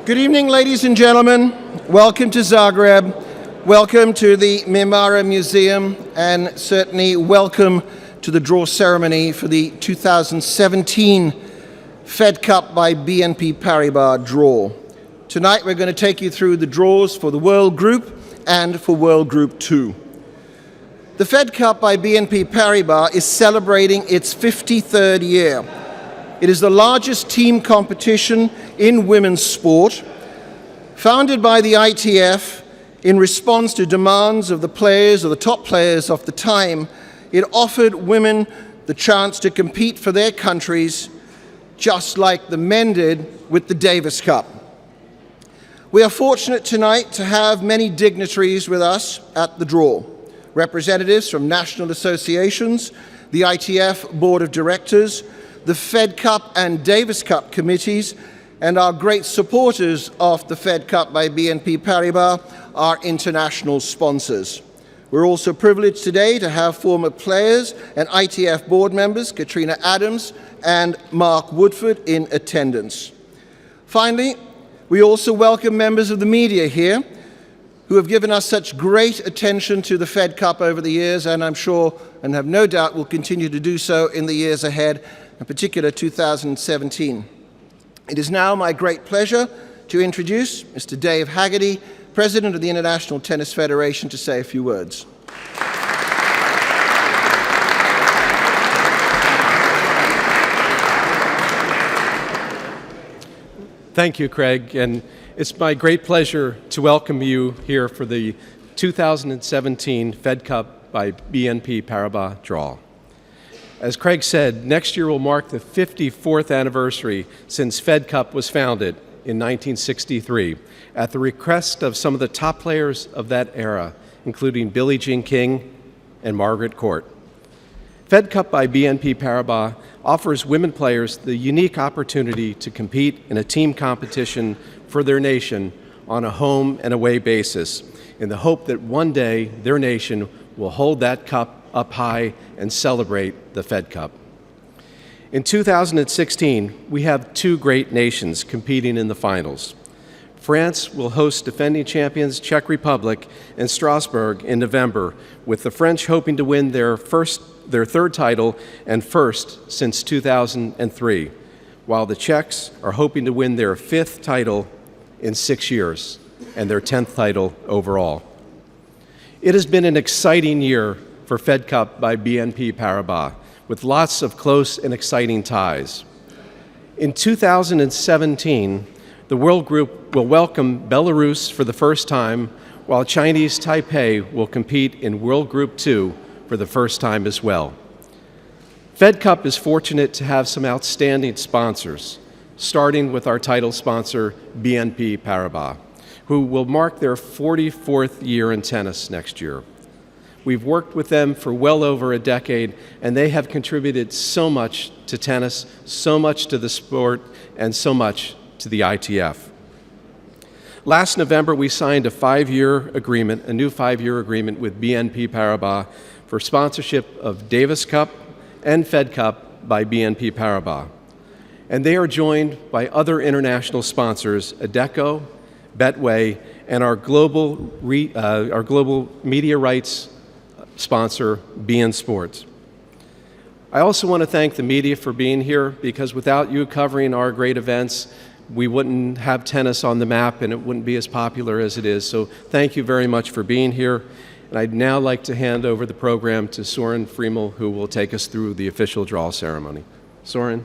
Good evening, ladies and gentlemen. Welcome to Zagreb. Welcome to the Mimara Museum, and certainly welcome to the draw ceremony for the 2017 Fed Cup by BNP Paribas Draw. Tonight we're going to take you through the draws for the World Group and for World Group 2. The Fed Cup by BNP Paribas is celebrating its 53rd year. It is the largest team competition in women's sport. Founded by the ITF in response to demands of the players or the top players of the time, it offered women the chance to compete for their countries just like the men did with the Davis Cup. We are fortunate tonight to have many dignitaries with us at the draw. Representatives from national associations, the ITF Board of Directors, the Fed Cup and Davis Cup committees, and our great supporters of the Fed Cup by BNP Paribas, our international sponsors. We're also privileged today to have former players and ITF board members, Katrina Adams and Mark Woodford, in attendance. Finally, we also welcome members of the media here who have given us such great attention to the Fed Cup over the years, and I'm sure and have no doubt will continue to do so in the years ahead, in particular 2017. It is now my great pleasure to introduce Mr. Dave Haggerty, President of the International Tennis Federation, to say a few words. Thank you, Craig, and it's my great pleasure to welcome you here for the 2017 Fed Cup by BNP Paribas Draw. As Craig said, next year will mark the 54th anniversary since Fed Cup was founded in 1963 at the request of some of the top players of that era, including Billie Jean King and Margaret Court. Fed Cup by BNP Paribas offers women players the unique opportunity to compete in a team competition for their nation on a home and away basis in the hope that one day their nation will hold that cup up high and celebrate the Fed Cup. In 2016, we have two great nations competing in the finals. France will host defending champions Czech Republic in Strasbourg in November, with the French hoping to win their third title and first since 2003, while the Czechs are hoping to win their fifth title in 6 years and their 10th title overall. It has been an exciting year for Fed Cup by BNP Paribas, with lots of close and exciting ties. In 2017, the World Group will welcome Belarus for the first time, while Chinese Taipei will compete in World Group 2 for the first time as well. Fed Cup is fortunate to have some outstanding sponsors, starting with our title sponsor, BNP Paribas, who will mark their 44th year in tennis next year. We've worked with them for well over a decade, and they have contributed so much to tennis, so much to the sport, and so much to the ITF. Last November, we signed a new five-year agreement with BNP Paribas for sponsorship of Davis Cup and Fed Cup by BNP Paribas. And they are joined by other international sponsors, Adecco, Betway, and our global media rights sponsor, beIN Sports. I also want to thank the media for being here, because without you covering our great events, we wouldn't have tennis on the map and it wouldn't be as popular as it is. So thank you very much for being here. And I'd now like to hand over the program to Soren Friemel, who will take us through the official draw ceremony. Soren.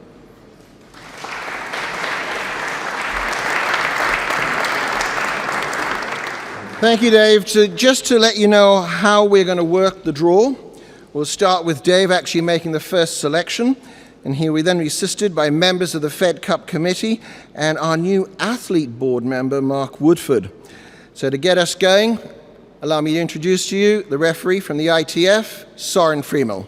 Thank you, Dave. So just to let you know how we're going to work the draw, we'll start with Dave actually making the first selection, and he will then be assisted by members of the Fed Cup committee and our new athlete board member, Mark Woodford. So to get us going, allow me to introduce to you the referee from the ITF, Soren Friemel.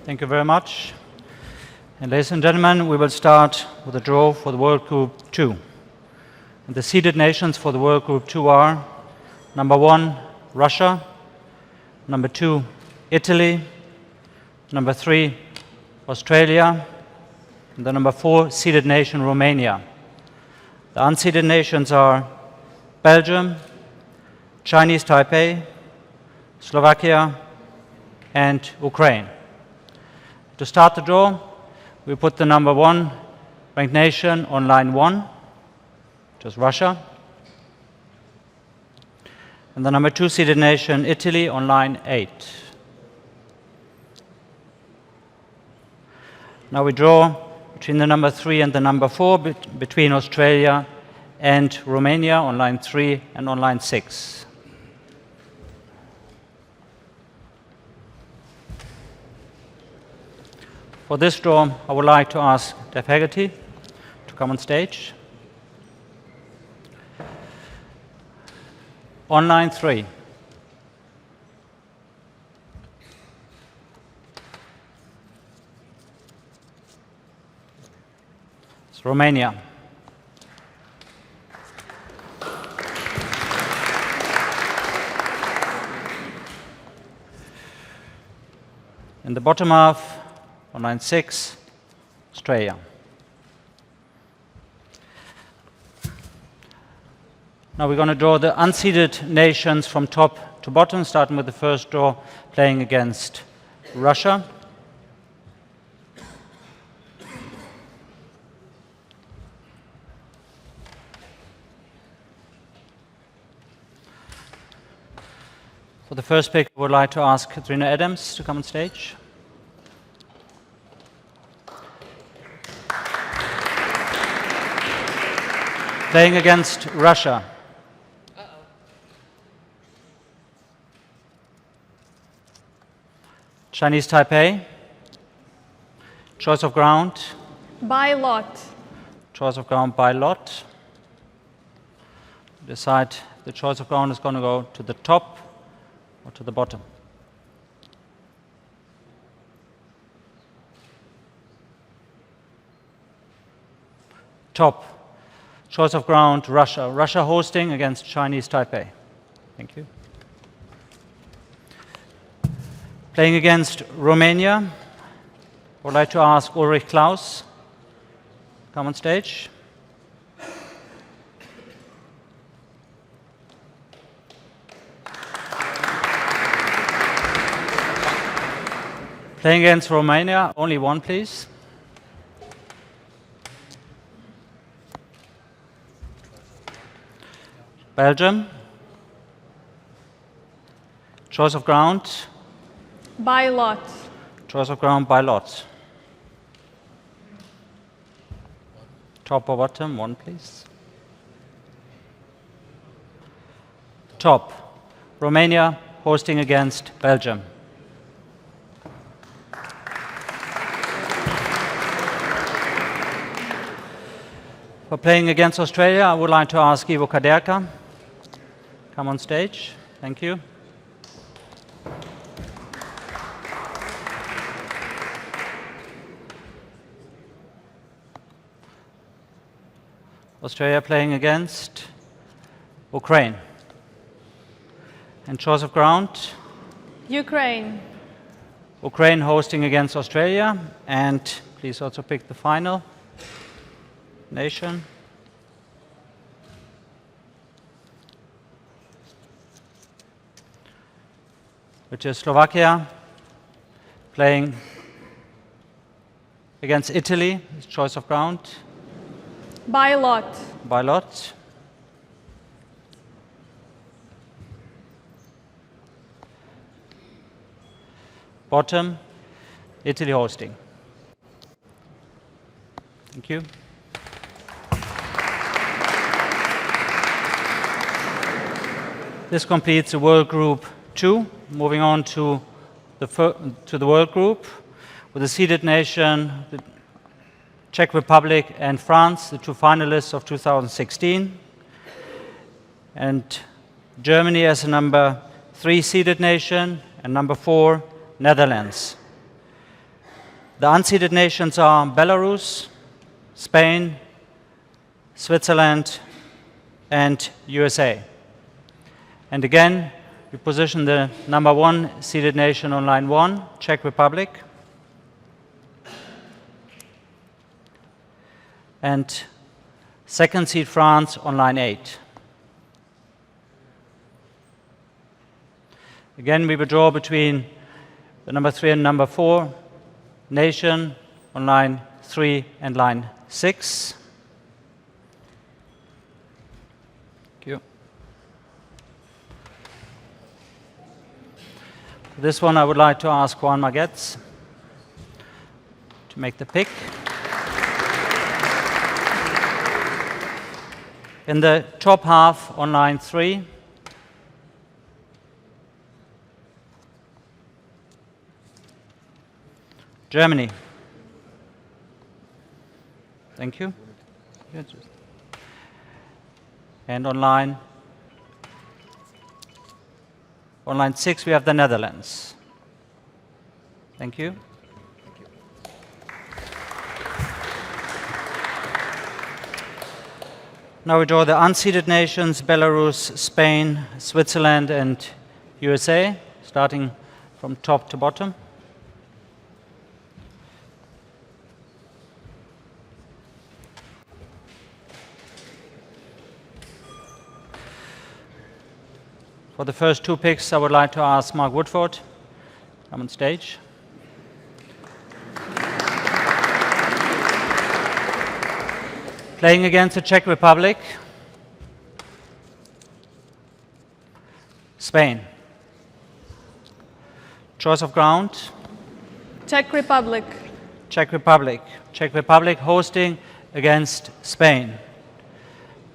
Thank you very much. And ladies and gentlemen, we will start with the draw for the World Group 2. And the seeded nations for the World Group 2 are number 1, Russia, number 2, Italy, number 3, Australia, and the number 4 seeded nation, Romania. The unseeded nations are Belgium, Chinese Taipei, Slovakia, and Ukraine. To start the draw, we put the number 1 ranked nation on line 1, which is Russia, and the number 2 seeded nation, Italy, on line 8. Now we draw between the number 3 and the number 4, between Australia and Romania on line 3 and on line 6. For this draw, I would like to ask Dave Haggerty to come on stage. On line 3. It's Romania. In the bottom half, on line 6, Australia. Now we're going to draw the unseeded nations from top to bottom, starting with the first draw, playing against Russia. For the first pick, I would like to ask Katrina Adams to come on stage. Playing against Russia. Chinese Taipei. Choice of ground. By lot. Choice of ground by lot. Decide the choice of ground is going to go to the top or to the bottom. Top. Choice of ground, Russia. Russia hosting against Chinese Taipei. Thank you. Playing against Romania, I would like to ask Ulrich Klaus, come on stage. Playing against Romania, only one, please. Belgium. Choice of ground. By lot. Choice of ground by lot. Top or bottom, one please. Top. Romania hosting against Belgium. For playing against Australia, I would like to ask Ivo Kaderka. Come on stage. Thank you. Australia playing against Ukraine. And choice of ground? Ukraine. Ukraine hosting against Australia. And please also pick the final nation. Which is Slovakia playing against Italy, choice of ground. By lot. By lot. Bottom, Italy hosting. Thank you. This completes the World Group 2. Moving on to the World Group, with the seeded nation, the Czech Republic and France, the two finalists of 2016, and Germany as a number 3 seeded nation, and number 4, Netherlands. The unseeded nations are Belarus, Spain, Switzerland, and USA. And again, we position the number 1 seeded nation on line 1, Czech Republic. and second seed France on line 8. Again, we will draw between the number 3 and number 4 nation on line 3 and line 6. Thank you. For this one, I would like to ask Juan Maguetz to make the pick. In the top half on line 3, Germany. Thank you. And on line 6, we have the Netherlands. Thank you. Now we draw the unseeded nations, Belarus, Spain, Switzerland, and USA, starting from top to bottom. For the first 2 picks, I would like to ask Mark Woodford, come on stage. Playing against the Czech Republic, Spain. Choice of ground, Czech Republic. Czech Republic. Czech Republic hosting against Spain.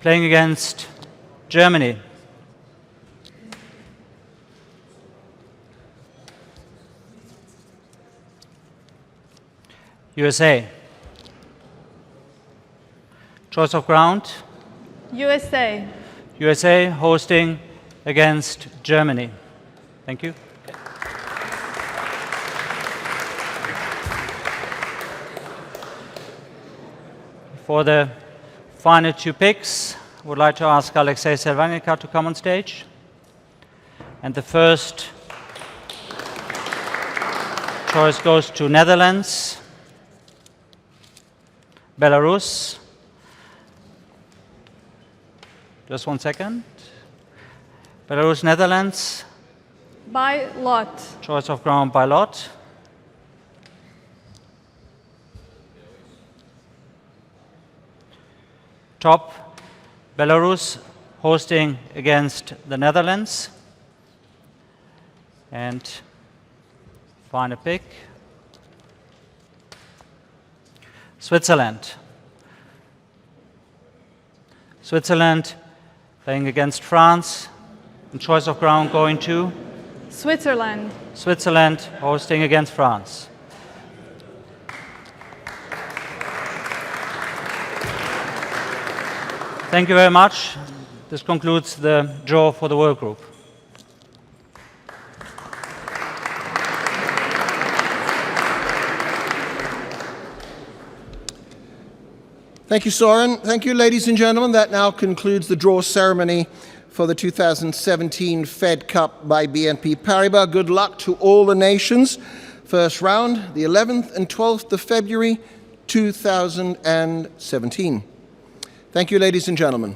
Playing against Germany. USA. Choice of ground, USA. USA hosting against Germany. Thank you. For the final 2 picks, I would like to ask Alexei Selvanica to come on stage. And the first choice goes to Netherlands, Belarus. Just 1 second. Belarus, Netherlands. By lot. Choice of ground by lot. Top, Belarus hosting against the Netherlands. And final pick, Switzerland. Switzerland playing against France, and choice of ground going to Switzerland. Switzerland hosting against France. Thank you very much. This concludes the draw for the World Group. Thank you, Soren. Thank you, ladies and gentlemen. That now concludes the draw ceremony for the 2017 Fed Cup by BNP Paribas. Good luck to all the nations. First round, the 11th and 12th of February, 2017. Thank you, ladies and gentlemen.